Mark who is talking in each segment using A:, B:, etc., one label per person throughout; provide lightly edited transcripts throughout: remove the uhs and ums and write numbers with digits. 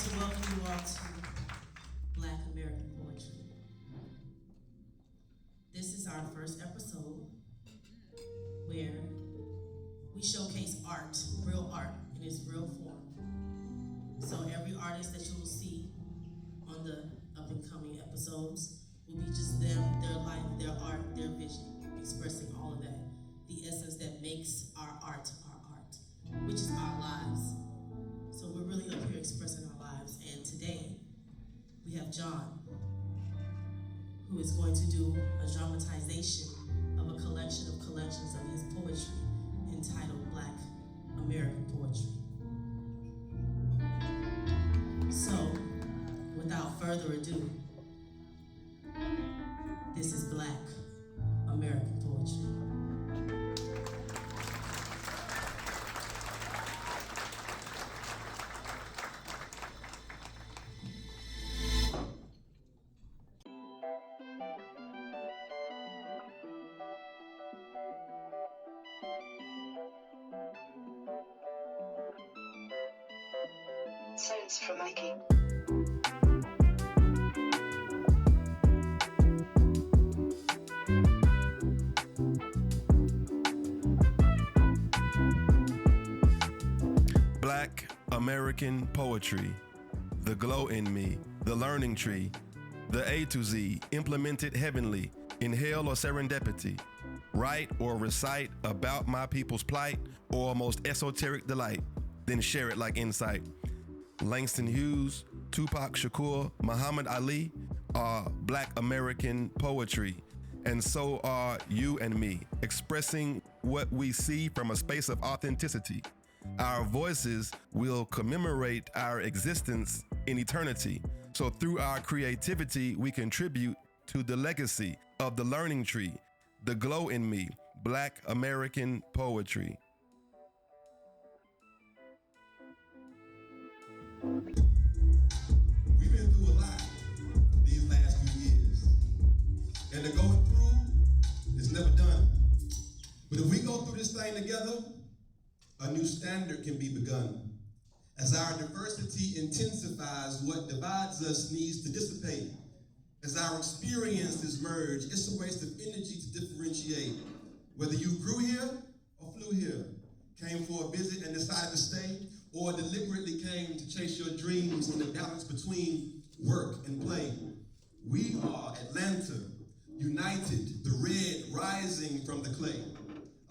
A: like to welcome you all to Black American Poetry. This is our first episode where we showcase art, real art in its real form. So every artist that you will see on the up and coming episodes will be just them, their life, their art, their vision, expressing all of that. The essence that makes our art, which is our lives. So we're really up here expressing our lives. And today we have John, who is going to do a dramatization of a collection of collections of his poetry entitled Black American Poetry. So, without further ado, this is Black American Poetry.
B: Sounds from Mikey.
C: Black American poetry, the glow in me, the learning tree, the A to Z, implemented heavenly, inhale or serendipity, write or recite about my people's plight or most esoteric delight, then share it like insight. Langston Hughes, Tupac Shakur, Muhammad Ali are Black American poetry, and so are you and me, expressing what we see from a space of authenticity. Our voices will commemorate our existence in eternity. So through our creativity, we contribute to the legacy of the learning tree, the glow in me, Black American poetry.
D: We've been through a lot these last few years. And to go through is never done. But if we go through this thing together, a new standard can be begun. As our diversity intensifies, what divides us needs to dissipate. As our experiences merge, it's a waste of energy to differentiate. Whether you grew here or flew here, came for a visit and decided to stay, or deliberately came to chase your dreams in the balance between work and play. We are Atlanta, united, the red rising from the clay.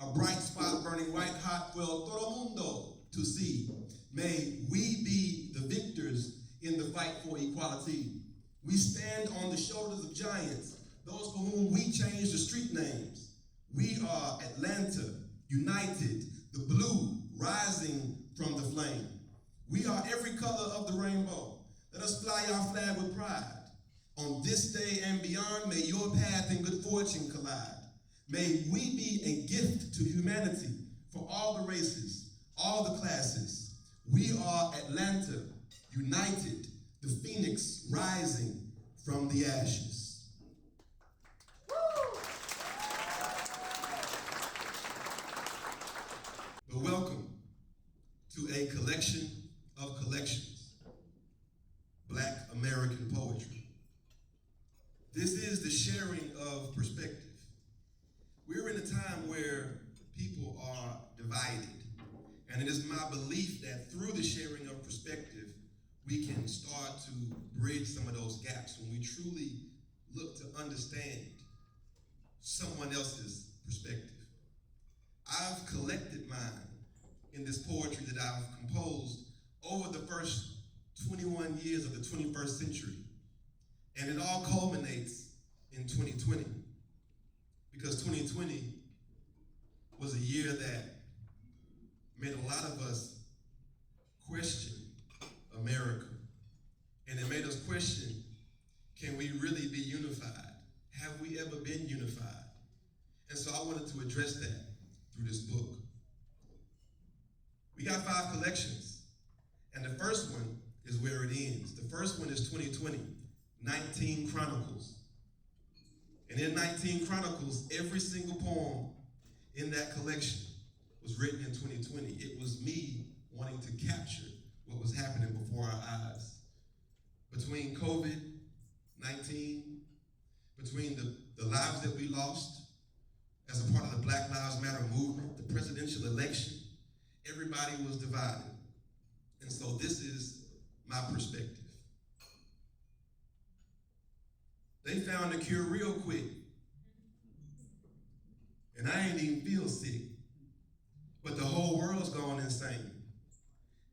D: A bright spot burning white hot for todo mundo to see. May we be the victors in the fight for equality. We stand on the shoulders of giants, those for whom we change the street names. We are Atlanta, united, the blue rising from the flame. We are every color of the rainbow. Let us fly our flag with pride. On this day and beyond, may your path and good fortune collide. May we be a gift to humanity for all the races, all the classes. We are Atlanta, united, the phoenix rising from the ashes. But welcome to a collection of collections, Black American poetry. This is the sharing of perspective. We're in a time where people are divided, and it is my belief that through the sharing of perspective, we can start to bridge some of those gaps when we truly look to understand someone else's perspective. I've collected mine in this poetry that I've composed over the first 21 years of the 21st century, and it all culminates in 2020. Because 2020 was a year that made a lot of us question America. And it made us question, can we really be unified? Have we ever been unified? And so I wanted to address that through this book. We got 5 collections, and the first one is where it ends. The first one is 2020, 19 Chronicles. And in 19 Chronicles, every single poem in that collection was written in 2020. It was me wanting to capture what was happening before our eyes. between COVID-19, between the lives that we lost as a part of the Black Lives Matter movement, the presidential election, everybody was divided. And so this is my perspective. They found a cure real quick. And I ain't even feel sick. But the whole world's gone insane.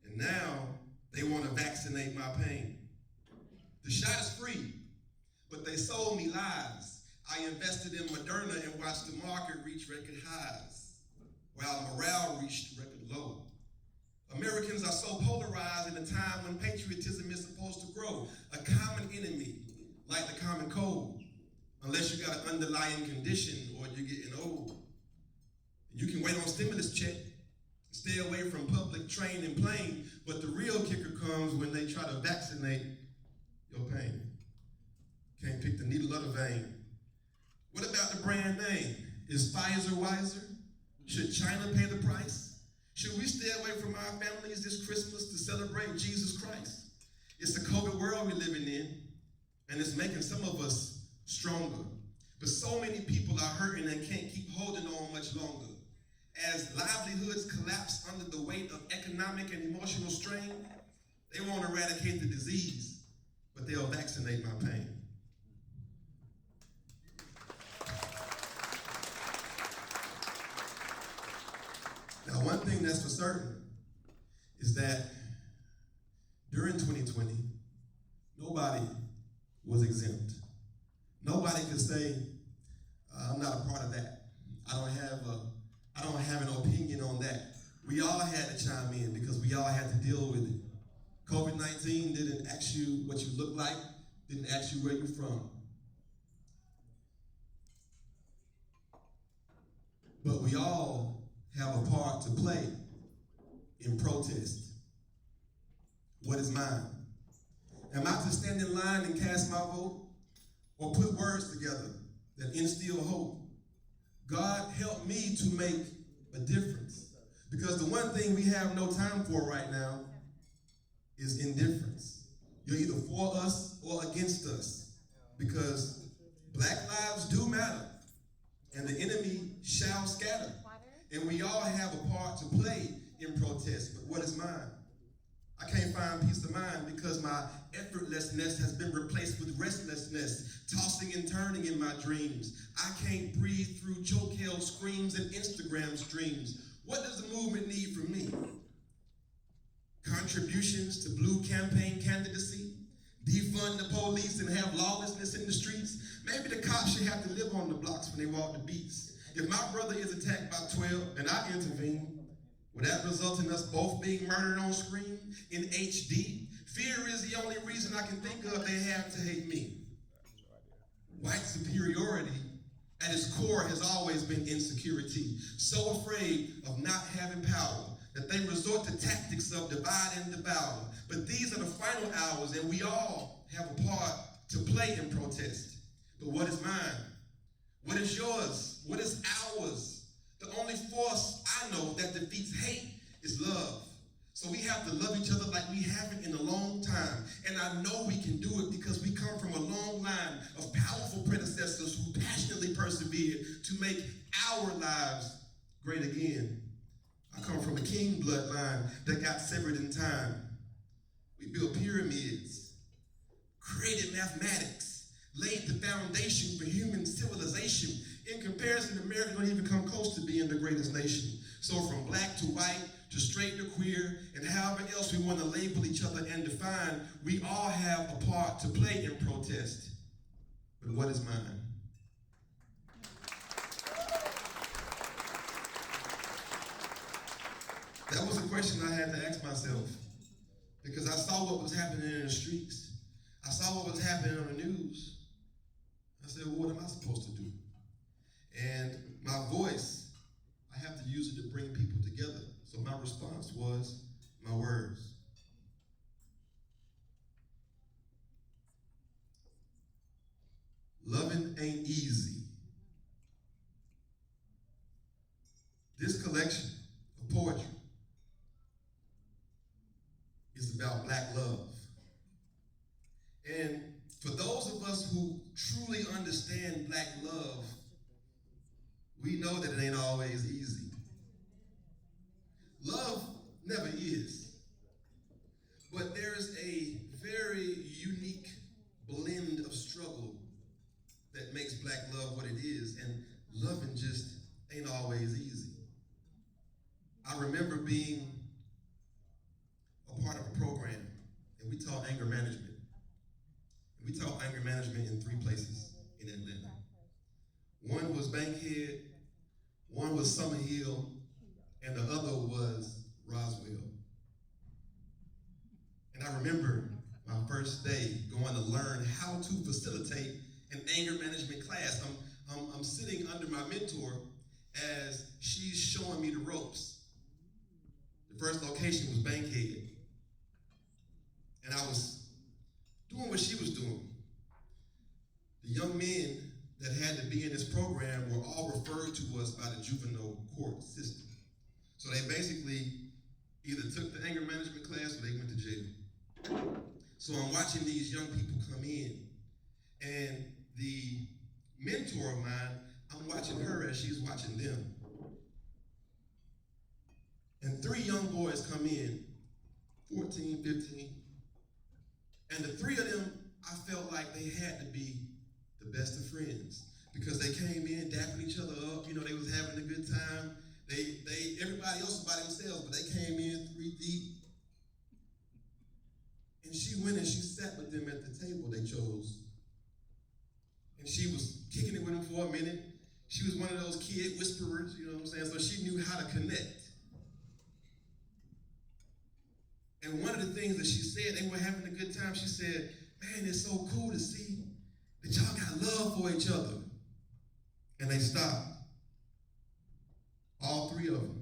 D: And now they want to vaccinate my pain. The shot is free, but they sold me lies. I invested in Moderna and watched the market reach record highs, while morale reached record low. Americans are so polarized in a time when patriotism is supposed to grow. A common enemy, like the common cold, unless you got an underlying condition or you're getting old. You can wait on stimulus check, stay away from public train and plane, but the real kicker comes when they try to vaccinate your pain. Can't pick the needle out of the vein. What about the brand name? Is Pfizer wiser? Should China pay the price? Should we stay away from our families this Christmas to celebrate Jesus Christ? It's the COVID world we're living in, and it's making some of us stronger. But so many people are hurting and can't keep holding on much longer. As livelihoods collapse under the weight of economic and emotional strain, they won't eradicate the disease, but they'll vaccinate my pain. Now, one thing that's for certain is that during 2020, nobody was exempt. Nobody could say, I'm not a part of that. I don't have an opinion on that. We all had to chime in because we all had to deal with it. COVID-19 didn't ask you what you look like, didn't ask you where you're from. But we all have a part to play in protest. What is mine? Am I to stand in line and cast my vote, or put words together that instill hope? God, help me to make a difference. Because the one thing we have no time for right now is indifference. You're either for us or against us. Because Black lives do matter, and the enemy shall scatter. And we all have a part to play in protest, but what is mine? I can't find peace of mind because my effortlessness has been replaced with restlessness, tossing and turning in my dreams. I can't breathe through chokehold screams and Instagram streams. What does the movement need from me? Contributions to blue campaign candidacy? Defund the police and have lawlessness in the streets? Maybe the cops should have to live on the blocks when they walk the beats. If my brother is attacked by 12 and I intervene, will that result in us both being murdered on screen in HD? Fear is the only reason I can think of they have to hate me. White superiority at its core has always been insecurity, so afraid of not having power that they resort to tactics of divide and devour. But these are the final hours, and we all have a part to play in protest. But what is mine? What is yours? What is ours? The only force I know that defeats hate is love. So we have to love each other like we haven't in a long time. And I know we can do it because we come from a long line of powerful predecessors who passionately persevered to make our lives great again. I come from a king bloodline that got severed in time. We built pyramids, created mathematics, laid the foundation for human civilization. In comparison, America don't even come close to being the greatest nation. So from black to white, to straight to queer, and however else we want to label each other and define, we all have a part to play in protest. But what is mine? That was a question I had to ask myself, because I saw what was happening in the streets. I saw what was happening on the news. I said, well, what am I supposed to do? And my voice, I have to use it to bring people together. So my response was my words. Loving ain't easy. This collection of poetry is about Black love. we know that it ain't always easy. Love never is. But there's a very unique blend of struggle that makes black love what it is, and loving just ain't always easy. I remember being a part of a program, and we taught anger management. We taught anger management in 3 places in Atlanta. One was Bankhead, one was Summerhill, and the other was Roswell. And I remember my first day going to learn how to facilitate an anger management class. I'm sitting under my mentor as she's showing me the ropes. The first location was Bankhead. And I was doing what she was doing. The young men that had to be in this program were all referred to us by the juvenile court system. So they basically either took the anger management class or they went to jail. So I'm watching these young people come in, and the mentor of mine, I'm watching her as she's watching them. And 3 young boys come in, 14, 15, and the 3 of them, I felt like they had to be the best of friends because they came in dapping each other up. You know, they was having a good time. Everybody else was by themselves, but they came in 3 deep. And she went and she sat with them at the table they chose. And she was kicking it with them for a minute. She was one of those kid whisperers, you know what I'm saying? So she knew how to connect. And one of the things that she said, they were having a good time. She said, man, it's so cool to see that y'all got love for each other. And they stopped. All 3 of them.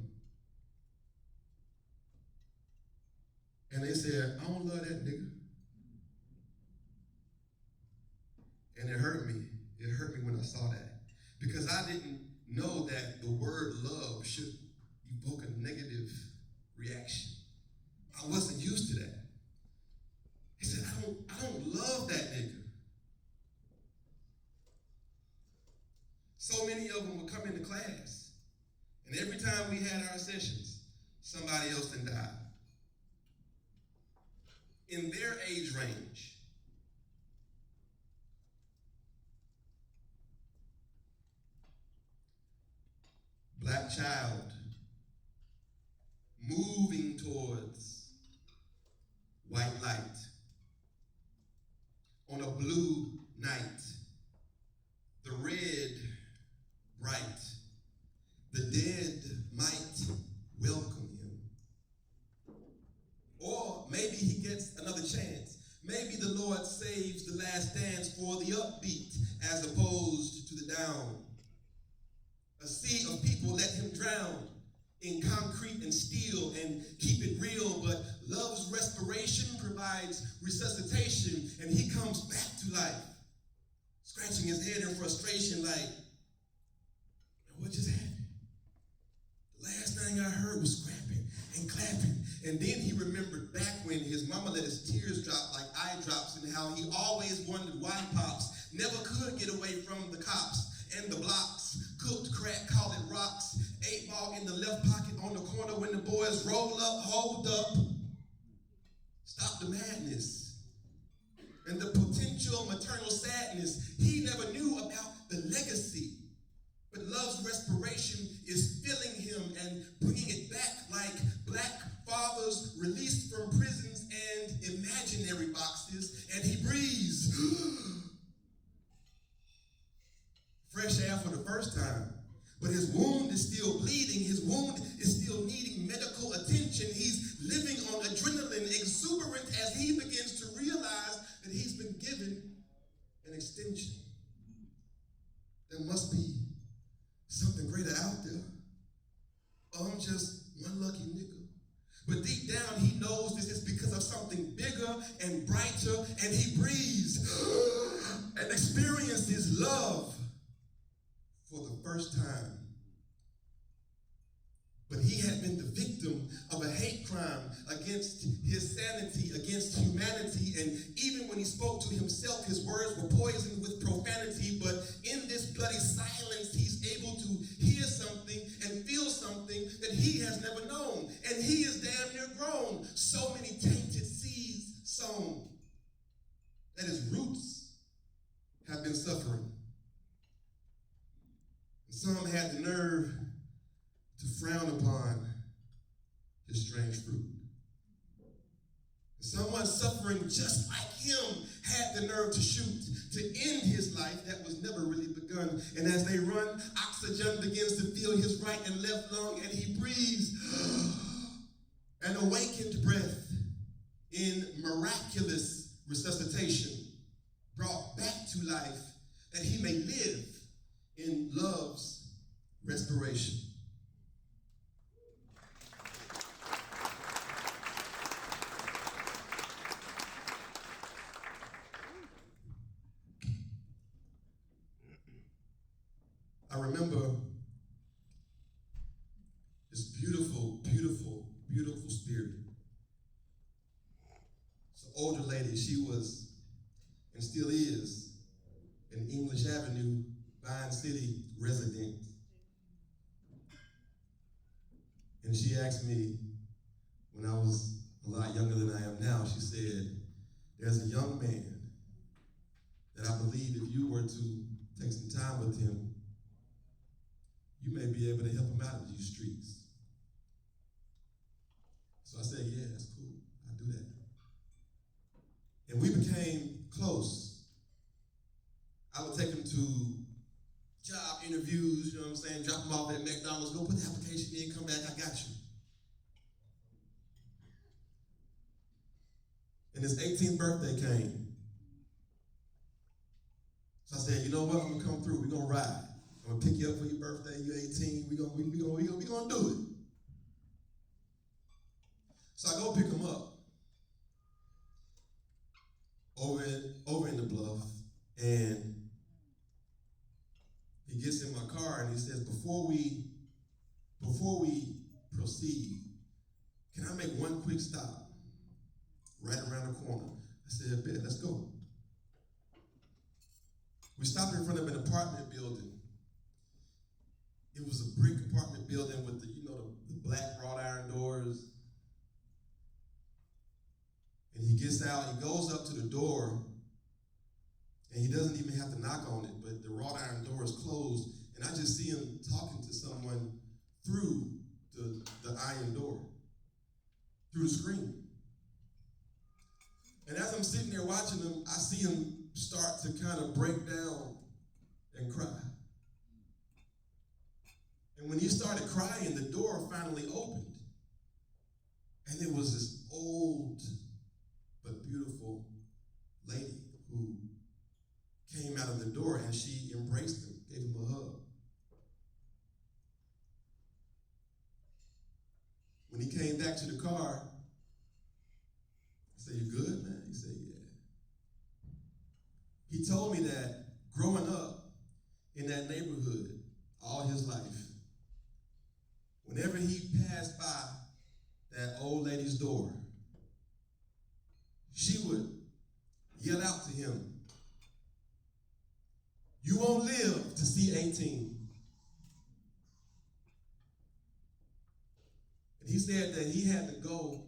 D: And they said, I don't love that nigga. And it hurt me. It hurt me when I saw that. Because I didn't know that the word love should evoke a negative reaction. I wasn't used to that. He said, I don't love that nigga. So many of them would come into class, and every time we had our sessions, somebody else done died. In their age range, black child moving towards white light on a blue night, the red bright, the dead might welcome him. Or maybe he gets another chance. Maybe the Lord saves the last dance for the upbeat as opposed to the down. A sea of people let him drown in concrete and steel and keep it real, but love's respiration provides resuscitation, and he comes back to life, scratching his head in frustration like, what just happened? The last thing I heard was scrapping and clapping, and then he remembered back when his mama let his tears drop like eye drops, and how he always wondered why Pops never could get away from the cops and the blocks. Cooked crack, call it rocks. 8-ball in the left pocket on the corner when the boys roll up, hold up. Stop the madness. And the potential maternal sadness. He never knew about the legacy. But love's respiration is filling him and bringing it back like black fathers released from prisons and imaginary boxes. And he breathes. Fresh air for the first time. But his wound is still bleeding. His wound is still needing medical attention. He's living on adrenaline, exuberant as he begins to realize that he's been given an extension. There must be something greater out there. I'm just one lucky nigga. But deep down, he knows this is because of something bigger and brighter, and he breathes and experiences love for the first time. But he had been the victim of a hate crime against his sanity, against humanity, and even when he spoke to himself, his words were poisoned with profanity, but in this bloody silence, he's able to hear Some had the nerve to frown upon his strange fruit. Someone suffering just like him had the nerve to shoot, to end his life that was never really begun. And as they run, oxygen begins to fill his right and left lung, and he breathes an awakened breath in miraculous resuscitation, brought back to life that he may live in love's respiration. I remember this beautiful, beautiful, beautiful spirit. It's an older lady. She was, and still is, an English Avenue, Vine City resident. And she asked me, when I was a lot younger than I am now, she said, there's a young man that I believe if you were to take some time with him, you may be able to help him out of these streets. So I said, yeah, that's cool. I'll do that. And we became close. I would take him to job interviews, you know what I'm saying? Drop him off at McDonald's, go put the application in, come back, I got you. And his 18th birthday came. So I said, you know what, I'm gonna come through, we're gonna ride. I'm gonna pick you up for your birthday, you're 18, we gonna do it. So I go pick him up over in the Bluff, and he gets in my car and he says, before we proceed, can I make one quick stop right around the corner? I said, bet, let's go. We stopped in front of an apartment building. It was a brick apartment building with the black wrought iron doors. And he gets out, he goes up to the door, and he doesn't even have to knock on it, but the wrought iron door is closed, and I just see him talking to someone through the iron door, through the screen. And as I'm sitting there watching him, I see him start to kind of break down and cry. And when he started crying, the door finally opened. And it was this old but beautiful lady who came out of the door, and she embraced him, gave him a hug. When he came back to the car, I said, "You good, man?" He said, "Yeah." He told me that growing up in that neighborhood all his life, whenever he passed by that old lady's door, she would yell out to him, "You won't live to see 18." And he said that he had to go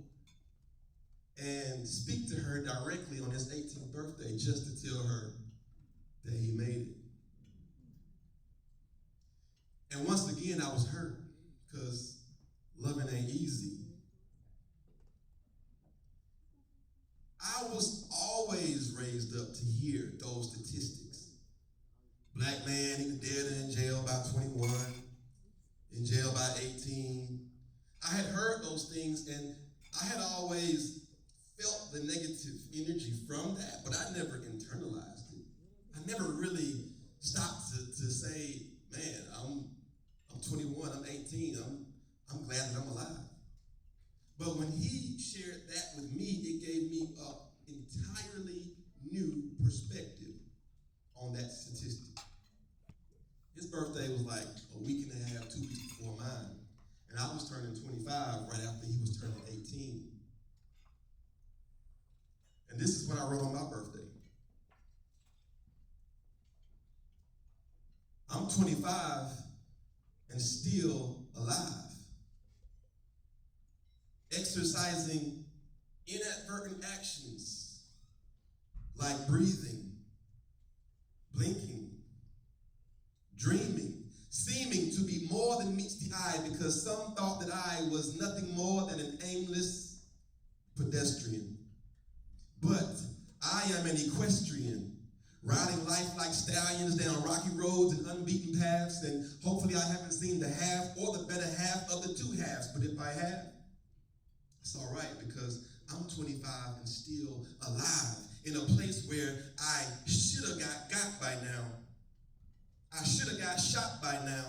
D: and speak to her directly on his 18th birthday just to tell her that he made it. And once again, I was hurt because loving ain't easy. I was always raised up to hear those statistics. Black man, he was dead and in jail by 21, in jail by 18. I had heard those things, and I had always felt the negative energy from that, but I never internalized it. I never really stopped to say, man, I'm 21, I'm 18, I'm glad that I'm alive. But when he shared that with me, it gave me an entirely new perspective on that statistic. His birthday was like a week and a half, 2 weeks before mine. And I was turning 25 right after he was turning 18. And this is what I wrote on my birthday. I'm 25 and still alive. Exercising inadvertent actions like breathing, blinking, dreaming, seeming I am an equestrian, riding life like stallions down rocky roads and unbeaten paths, and hopefully I haven't seen the half or the better half of the two halves, but if I have, it's all right because I'm 25 and still alive in a place where I should have got by now. I should have got shot by now.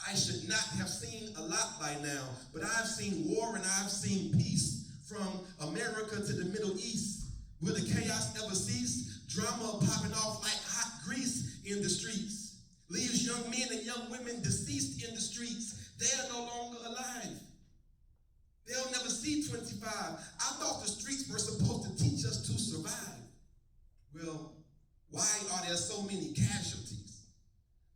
D: I should not have seen a lot by now, but I've seen war and I've seen peace from America to the Middle East. Will the chaos ever cease? Drama popping off like hot grease in the streets. Leaves young men and young women deceased in the streets. They are no longer alive. They'll never see 25. I thought the streets were supposed to teach us to survive. Well, why are there so many casualties?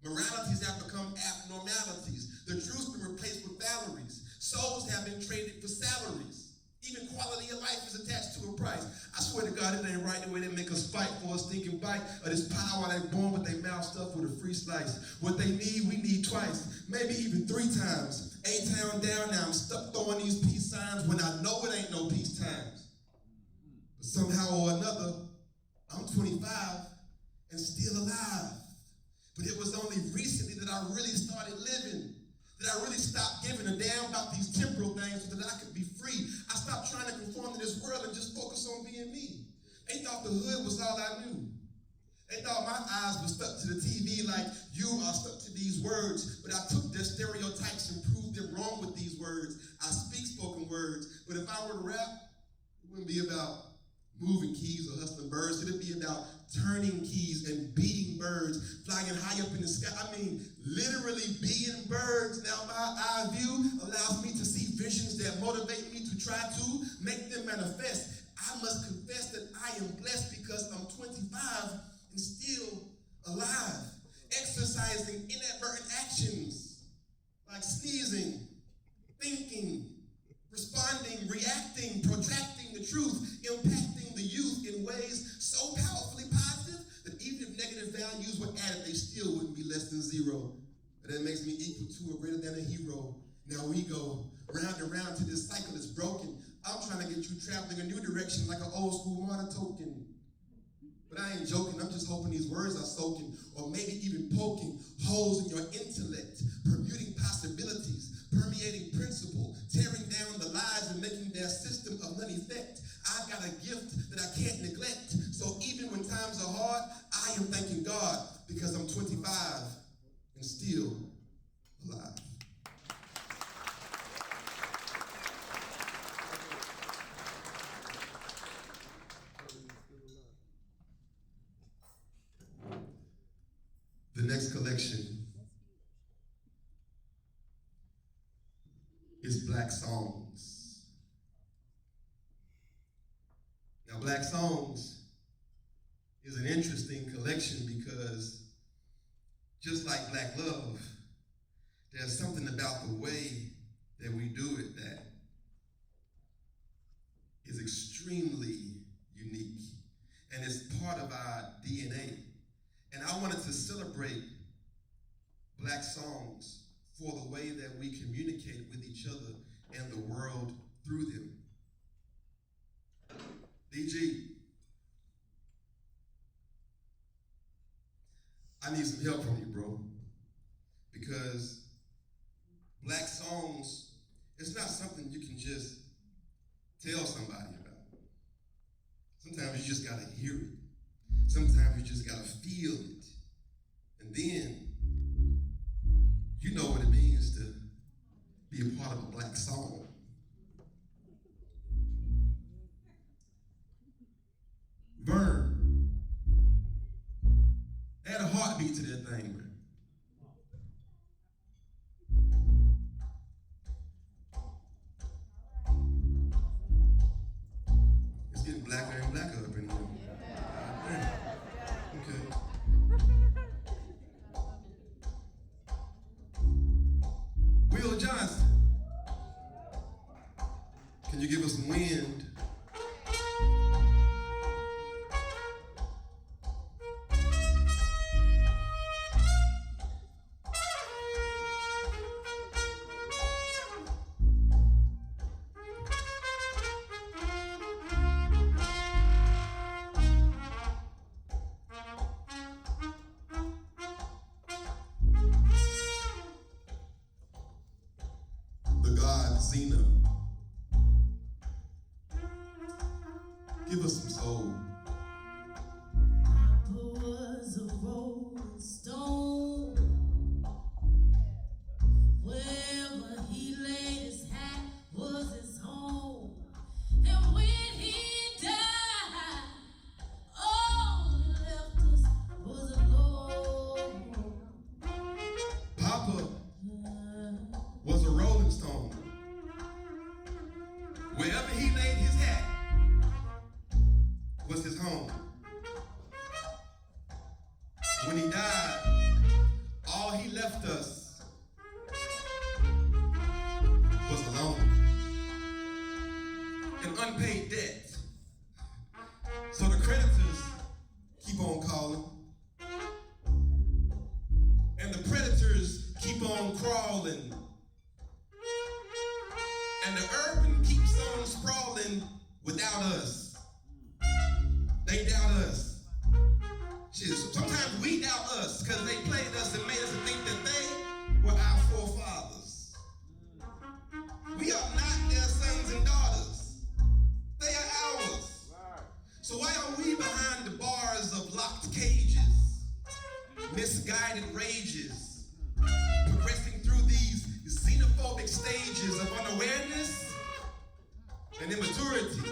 D: Moralities have become abnormalities. The truth's been replaced with valories. Souls have been traded for salaries. Even quality of life is attached to a price. I swear to God, it ain't right the way they make us fight for a stinking bite of this power they born with their mouth stuffed with a free slice. What they need, we need twice, maybe even 3 times. A-town down, now I'm stuck throwing these peace signs when I know it ain't no peace times. But somehow or another, I'm 25 and still alive. But it was only recently that I really started living, that I really stopped giving a damn about these temporal things so that I could be free. I stopped trying to conform to this world and just focus on being me. They thought the hood was all I knew. They thought my eyes were stuck to the TV like you are stuck to these words, but I took their stereotypes and proved them wrong with these words. I speak spoken words, but if I were to rap, it wouldn't be about moving keys or hustling birds. It'd be about turning keys and beating birds, flying high up in the sky. I mean, literally being birds. Now my eye view allows me to see visions that motivate me to try to make them manifest. I must confess that I am blessed because I'm 25 and still alive, exercising inadvertent actions like sneezing, thinking, responding, reacting, protracting the truth, impacting the youth in ways so powerfully positive that even if negative values were added, they still wouldn't be less than 0. But that makes me equal to or greater than a hero. Now we go round and round till this cycle is broken. I'm trying to get you traveling a new direction like an old school martyr token. But I ain't joking, I'm just hoping these words are soaking or maybe even poking holes in your intellect, permuting possibilities, permeating principle, tearing down the lies and making their system of none effect. I've got a gift that I can't neglect. So even when times are hard, I am thanking God because I'm 25 and still alive. The next collection is Black Songs. Now, Black Songs is an interesting collection because just like Black Love, there's something about the way that we do it that is extremely unique, and it's part of our DNA. And I wanted to celebrate Black songs for the way that we communicate with each other and the world through them. DG, I need some help from you, bro. Because Black songs, it's not something you can just tell somebody about. Sometimes you just gotta hear it. Sometimes you just gotta feel it. And then you know what it means to be a part of a Black song. Vern, add a heartbeat to that thing, man. It's getting blacker and blacker up in here. Will Johnson, can you give us some wind? falling. And the urban keeps on sprawling without us. They doubt us. Shit, sometimes we doubt us because they played us and made us think that they were our forefathers. We are not their sons and daughters. They are ours. So why are we behind the bars of locked cages, misguided rages, progressing through these xenophobic stages of unawareness and immaturity?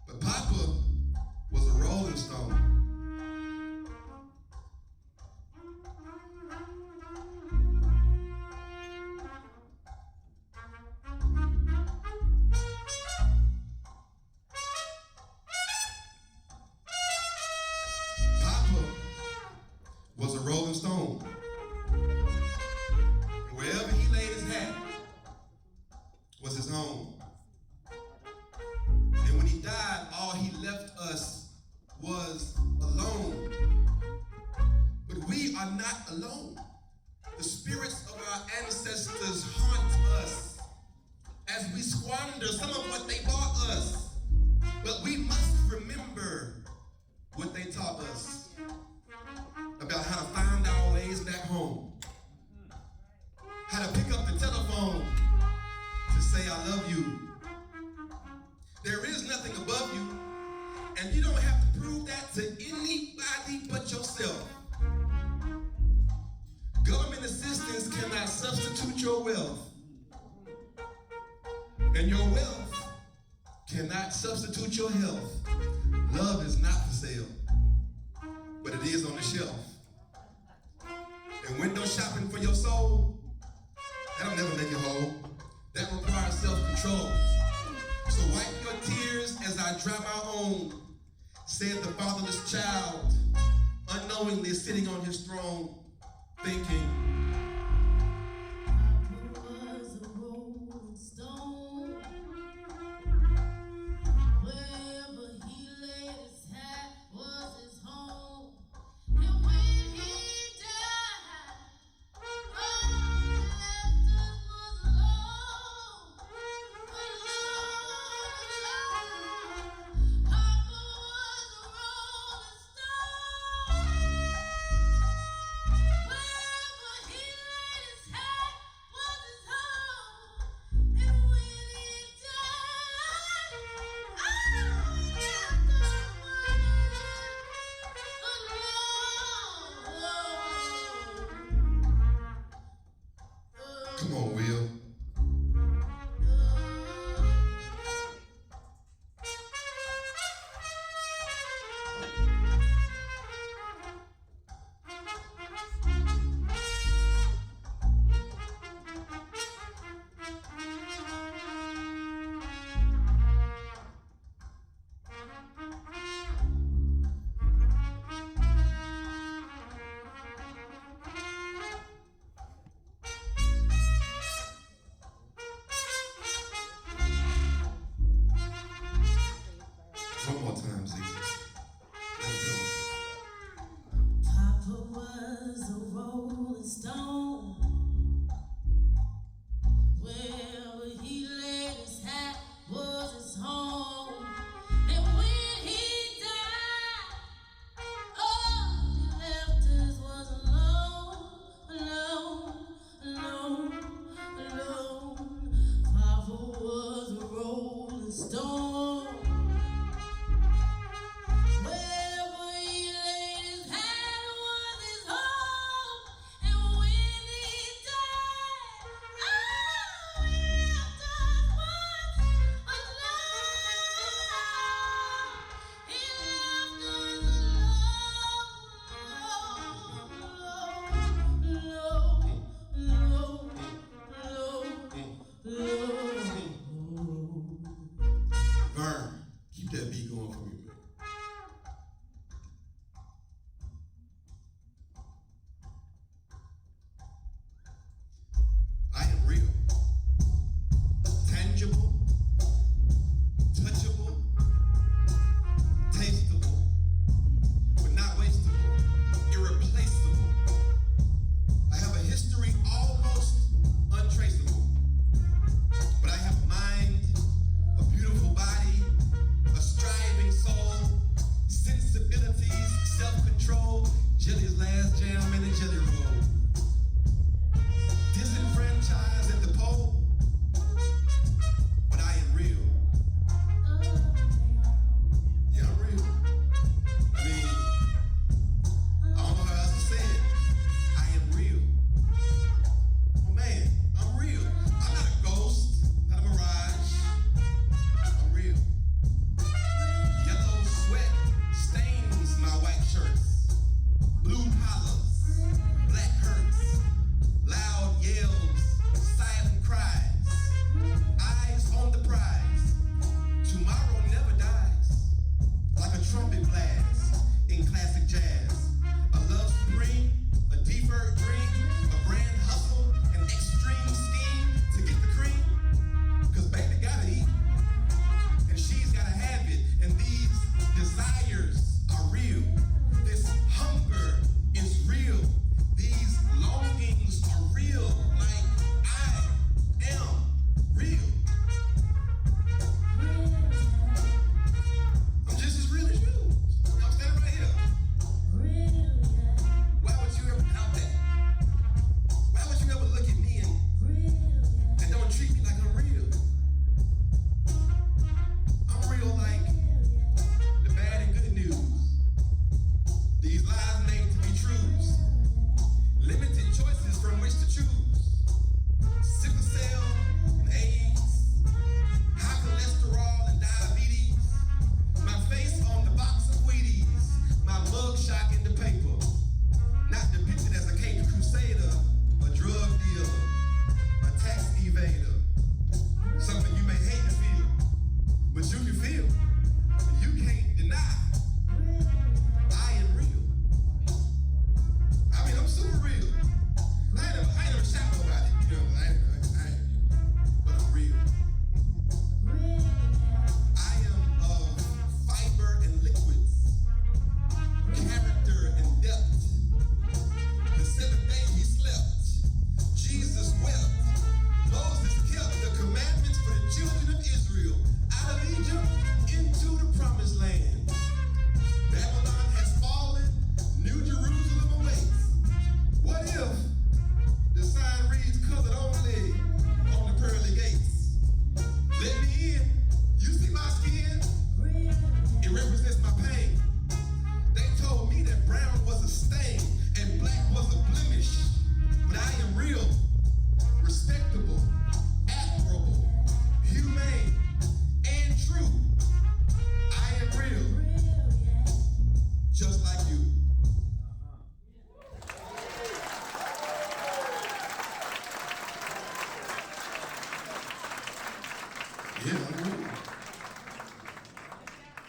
D: But Papa was a rolling stone. Papa was a rolling stone. And wherever he laid his hat was his home. And when he died, all he left us was alone. But we are not alone. The spirits of our ancestors haunt us as we squander some of what they bought us. But we must remember what they taught us about how to find our ways back home, how to pick up the telephone to say I love you. There is nothing above you, and you don't have to prove that to anybody but yourself. Government assistance cannot substitute your wealth, and your wealth cannot substitute your health. Love is not for sale, but it is on the shelf. And window shopping for your soul, that'll never make you whole. That requires self-control. So wipe your tears as I dry my own, said the fatherless child, unknowingly sitting on his throne, thinking,
A: Papa was a rolling stone. Wherever he laid his hat was his home. And when he died, all he left us was alone. Papa was a rolling stone. Wherever he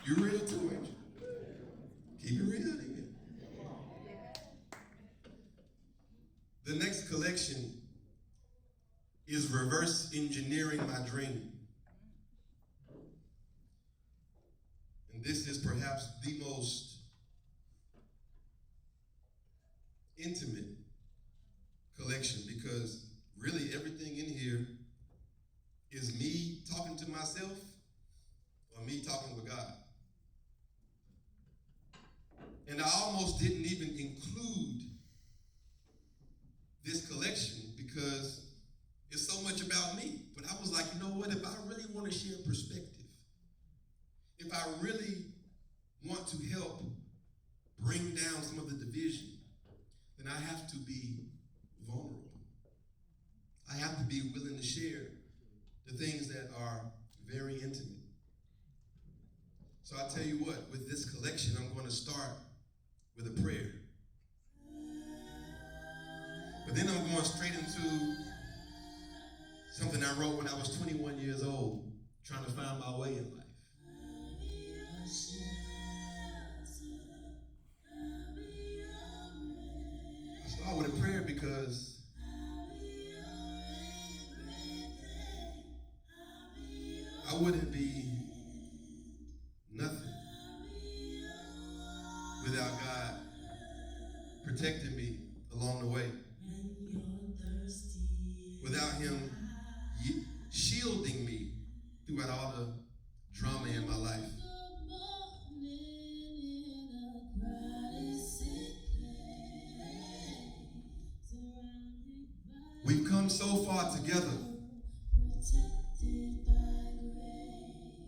D: You're real too, ain't you? Keep it real, amen. The next collection is reverse engineering my dream. And this is perhaps the most intimate collection because really everything in here is me talking to myself or me talking with God. And I almost didn't even include this collection because it's so much about me. But I was like, you know what? If I really want to share perspective, if I really want to help bring down some of the division, then I have to be vulnerable. I have to be willing to share the things that are very intimate. So I tell you what, with this collection, I'm going to start with a prayer. But then I'm going straight into something I wrote when I was 21 years old, trying to find my way in life. I start with a prayer because I wouldn't be nothing without God protecting me along the way. Without him shielding me throughout all the drama in my life. We've come so far together,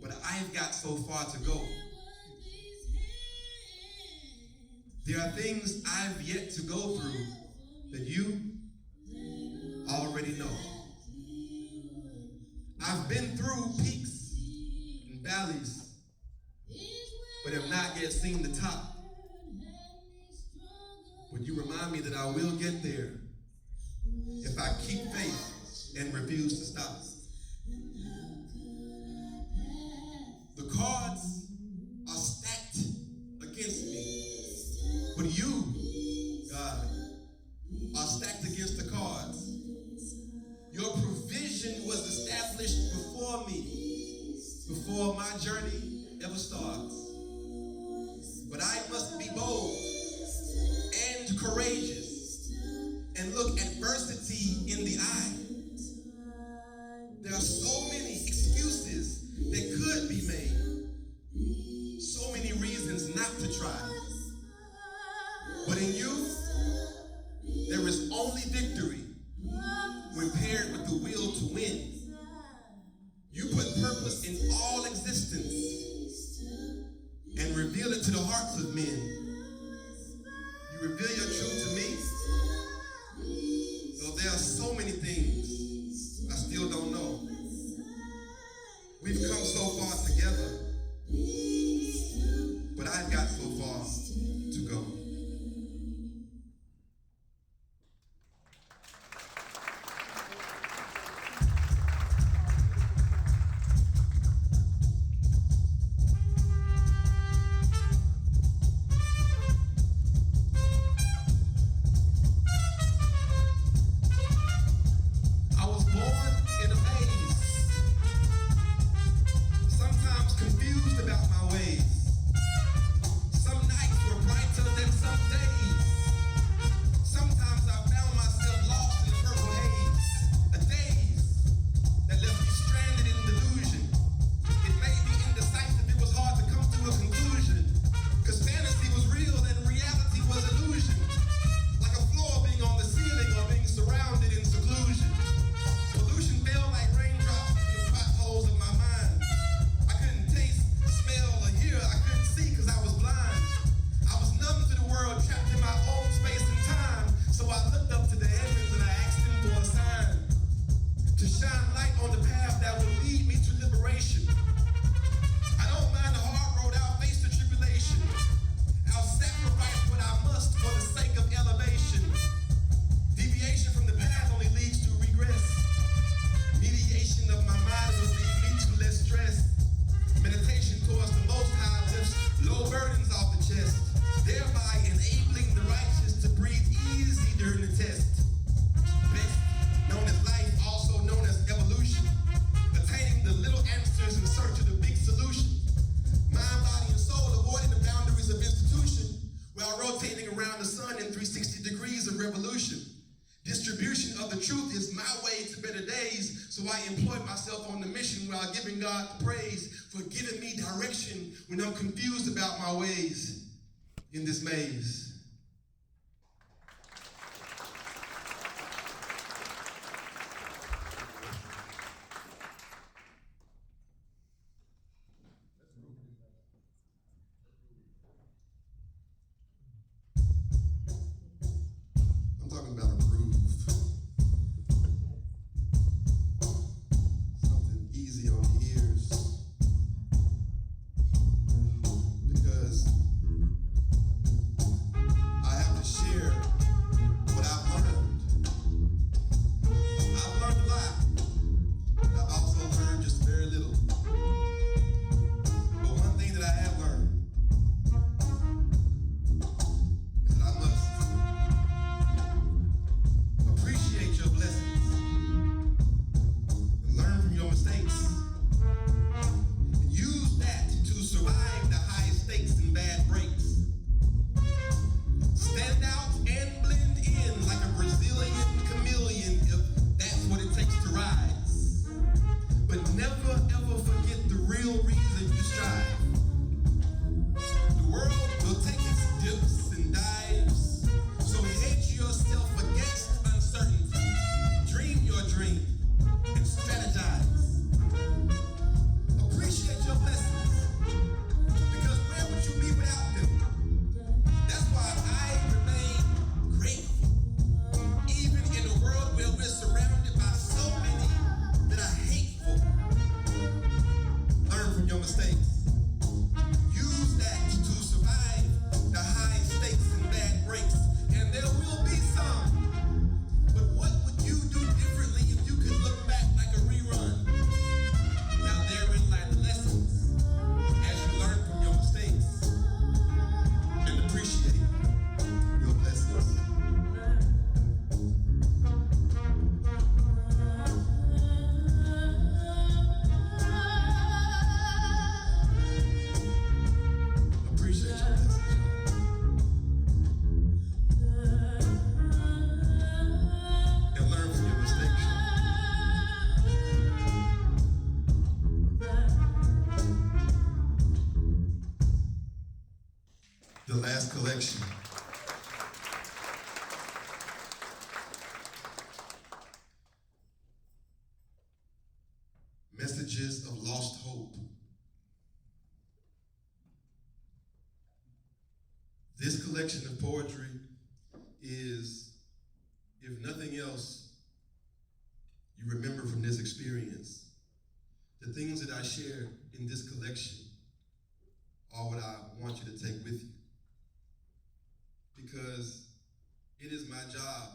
D: but I've got so far to go. There are things I've yet to go through that you already know. I've been through peaks and valleys, but have not yet seen the top. But you remind me that I will get there if I keep faith and refuse to stop. The cards are stacked against me, but you, God, are stacked against the cards. Your provision was established before me, before my journey ever starts. But I must be bold and courageous and look adversity in the eye. There are so many excuses that could be made, so many reasons not to try. But in you, there is only victory when paired with the will to win. You put purpose in all existence and reveal it to the hearts of men. You reveal your truth to me. Though there are so many things I still don't know. We've come so far together, but I've got so far to go. sun in 360 degrees of revolution. Distribution of the truth is my way to better days, so I employ myself on the mission while giving God the praise for giving me direction when I'm confused about my ways in this maze. I'm talking about a groove. Something easy on the ears. Because I have to share what I've learned. I've learned a lot, but I've also learned just very little. But one thing that I have learned is that I must appreciate your blessings and learn from your mistakes. And use that to survive the high stakes and bad breaks. Stand out and blend in like a Brazilian chameleon if that's what it takes to rise. But never ever forget the real reason you strive. The world will take its dips and dives, so hedge yourself against uncertainty. Dream your dream and strategize. Appreciate your blessings, because where would you be without them? That's why I remain grateful, even in a world where we're surrounded by so many that are hateful. Learn from your mistakes. Use that to survive the high stakes and bad breaks. And there will be some. But what would you do differently if you could look back like a rerun? Now therein lie the lessons as you learn from your mistakes and appreciate your blessings. Appreciate your blessings. And learn from your mistakes. The last collection. Messages of Lost Hope. This collection of poetry is, if nothing else, you remember from this experience. The things that I share in this collection are what I want you to take with you. Because it is my job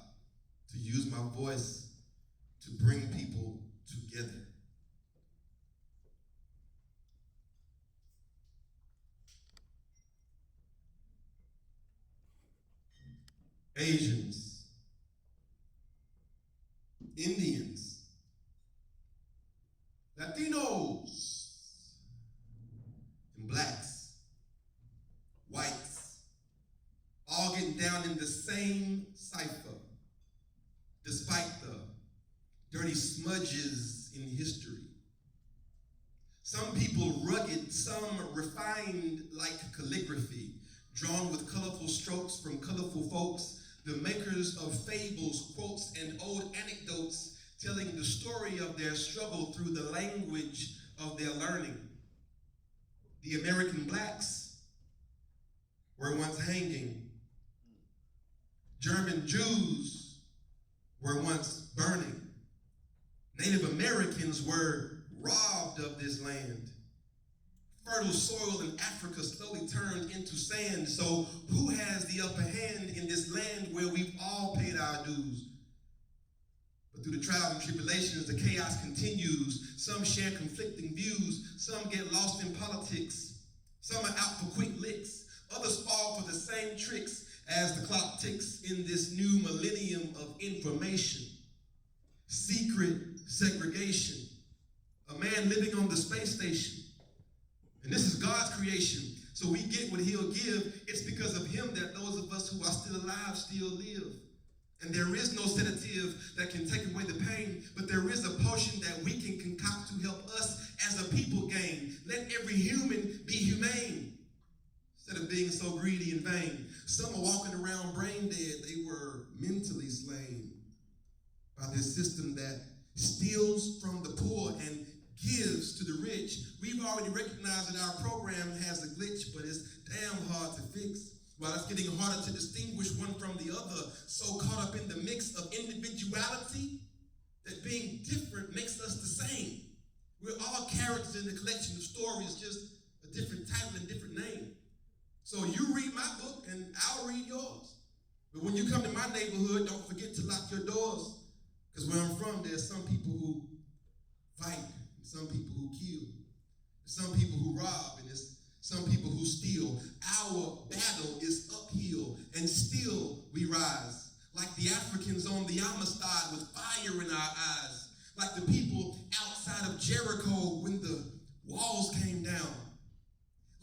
D: to use my voice to bring people together. Asians, Indians, Latinos, and blacks, whites, all getting down in the same cipher, despite the dirty smudges in history. Some people rugged, some refined like calligraphy, drawn with colorful strokes from colorful folks, the makers of fables, quotes, and old anecdotes, telling the story of their struggle through the language of their learning. The American blacks were once hanging. German Jews were once burning. Native Americans were robbed of this land. Fertile soil in Africa slowly turned into sand. So who has the upper hand in this land where we've all paid our dues? But through the trials and tribulations, the chaos continues. Some share conflicting views. Some get lost in politics. Some are out for quick licks. Others fall for the same tricks as the clock ticks in this new millennium of information. Secret segregation. A man living on the space station. And this is God's creation. So we get what he'll give. It's because of him that those of us who are still alive still live. And there is no sedative that can take away the pain, but there is a potion that we can concoct to help us as a people gain. Let every human be humane instead of being so greedy and vain. Some are walking around brain dead. They were mentally slain by this system that steals from the poor and gives to the rich. We've already recognized that our program has a glitch, but it's damn hard to fix. While it's getting harder to distinguish one from the other, so caught up in the mix of individuality that being different makes us the same. We're all characters in a collection of stories, just a different title and different name. So you read my book and I'll read yours. But when you come to my neighborhood, don't forget to lock your doors. Because where I'm from, there's some people who fight, and some people who kill, some people who rob, and there's some people who steal. Our battle is uphill, and still we rise. Like the Africans on the Amistad with fire in our eyes. Like the people outside of Jericho when the walls came down.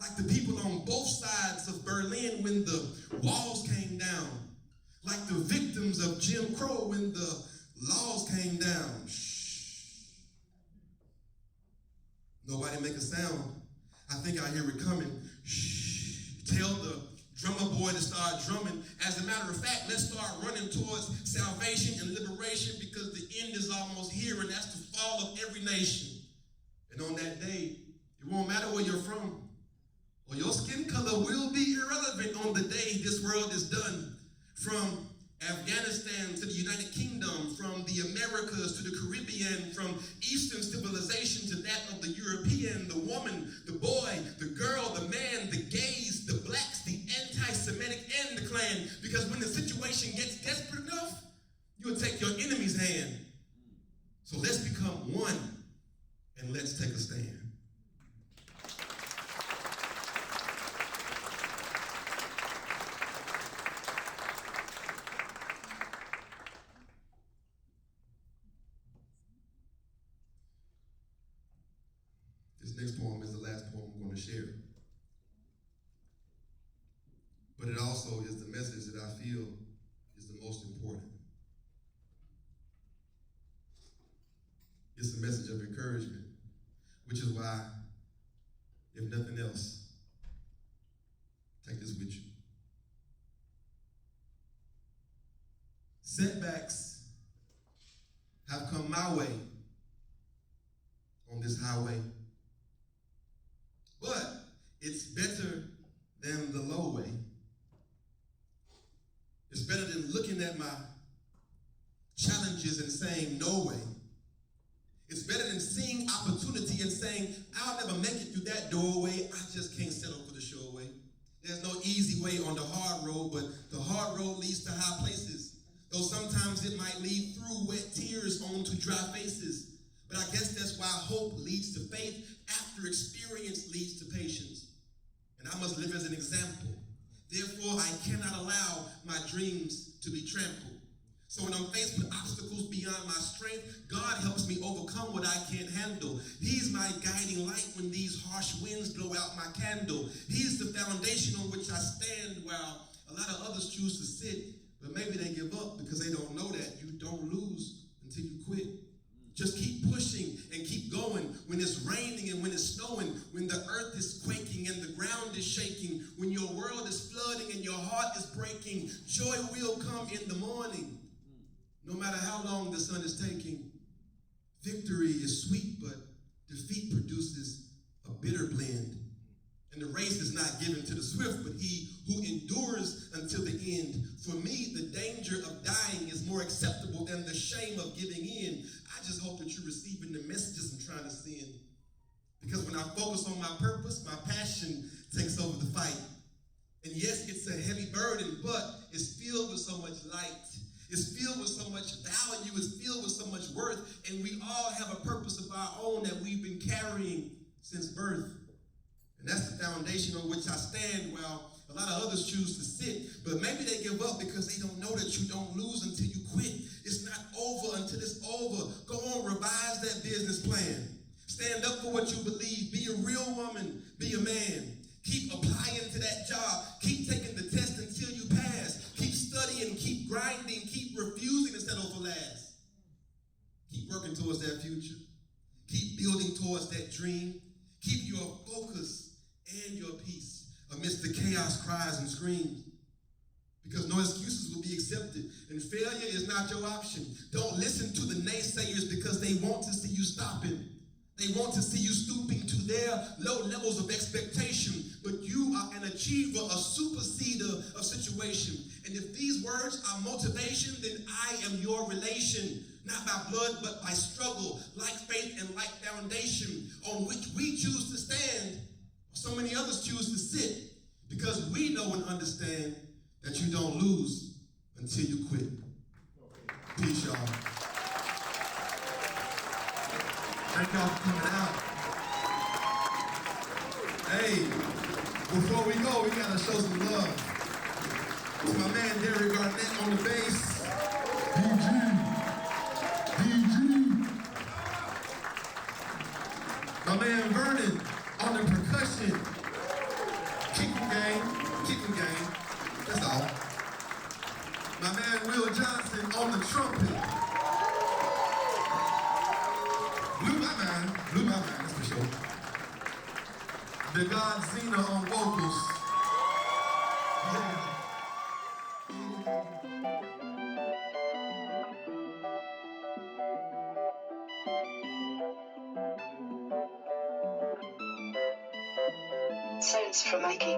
D: Like the people on both sides of Berlin when the walls came down. Like the victims of Jim Crow when the laws came down. Shh. Nobody make a sound. I think I hear it coming. Shh. Tell the drummer boy to start drumming. As a matter of fact, let's start running towards salvation and liberation because the end is almost here, and that's the fall of every nation. And on that day, it won't matter where you're from, or your skin color will be irrelevant on the day this world is done. From Afghanistan to the United Kingdom, from the Americas to the Caribbean, from Eastern civilization to that of the European, the woman, the boy, the girl, the man, the gays, the blacks, the anti-Semitic, and the Klan. Because when the situation gets desperate enough, you'll take your enemy's hand. So let's become one, and let's take a stand. This next poem is the last poem I'm going to share. But it also is the message that I feel is the most important. It's a message of encouragement, which is why, if nothing else, take this with you. Setbacks have come my way on this highway. But it's better than the low way. It's better than looking at my challenges and saying no way. It's better than seeing opportunity and saying, I'll never make it through that doorway. I just can't settle for the short way. There's no easy way on the hard road, but the hard road leads to high places. Though sometimes it might lead through wet tears onto dry faces. But I guess that's why hope leads to faith after experience leads to patience. And I must live as an example. Therefore, I cannot allow my dreams to be trampled. So when I'm faced with obstacles beyond my strength, God helps me overcome what I can't handle. He's my guiding light when these harsh winds blow out my candle. He's the foundation on which I stand while a lot of others choose to sit. But maybe they give up because they don't know that you don't lose until you quit. Just keep pushing and keep going when it's raining and when it's snowing, when the earth is quaking and the ground is shaking, when your world is flooding and your heart is breaking. Joy will come in the morning, no matter how long the sun is taking. Victory is sweet, but defeat produces a bitter blend. And the race is not given to the swift, but he who endures until the end. For me, the danger of dying is more acceptable than the shame of giving in. I just hope that you're receiving the messages I'm trying to send. Because when I focus on my purpose, my passion takes over the fight. And yes, it's a heavy burden, but it's filled with so much light. It's filled with so much value. It's filled with so much worth. And we all have a purpose of our own that we've been carrying since birth. And that's the foundation on which I stand while a lot of others choose to sit. But maybe they give up because they don't know that you don't lose until you quit. It's not over until it's over. Go on, revise that business plan. Stand up for what you believe. Be a real woman. Be a man. Keep applying to that job. Keep taking the test until you pass. Keep studying, keep grinding, keep refusing to settle for last. Keep working towards that future. Keep building towards that dream. Keep your focus and your peace amidst the chaos, cries, and screams. Because no excuses will be accepted, and failure is not your option. Don't listen to the naysayers because they want to see you stopping. They want to see you stooping to their low levels of expectation, but you are an achiever, a superseder of situation. And if these words are motivation, then I am your relation, not by blood, but by struggle, like faith and like foundation, on which we choose to stand, so many others choose to sit, because we know and understand that you don't lose until you quit. Peace, y'all. Thank y'all for coming out. Hey, before we go, we gotta show some love to my man Derek Garnett on the bass. DG. My man Vernon on the percussion. Keep him game. That's all. My man Will Johnson on the trumpet. Blew my mind, that's for sure. The God Zena on vocals.
B: Sounds from Mikey.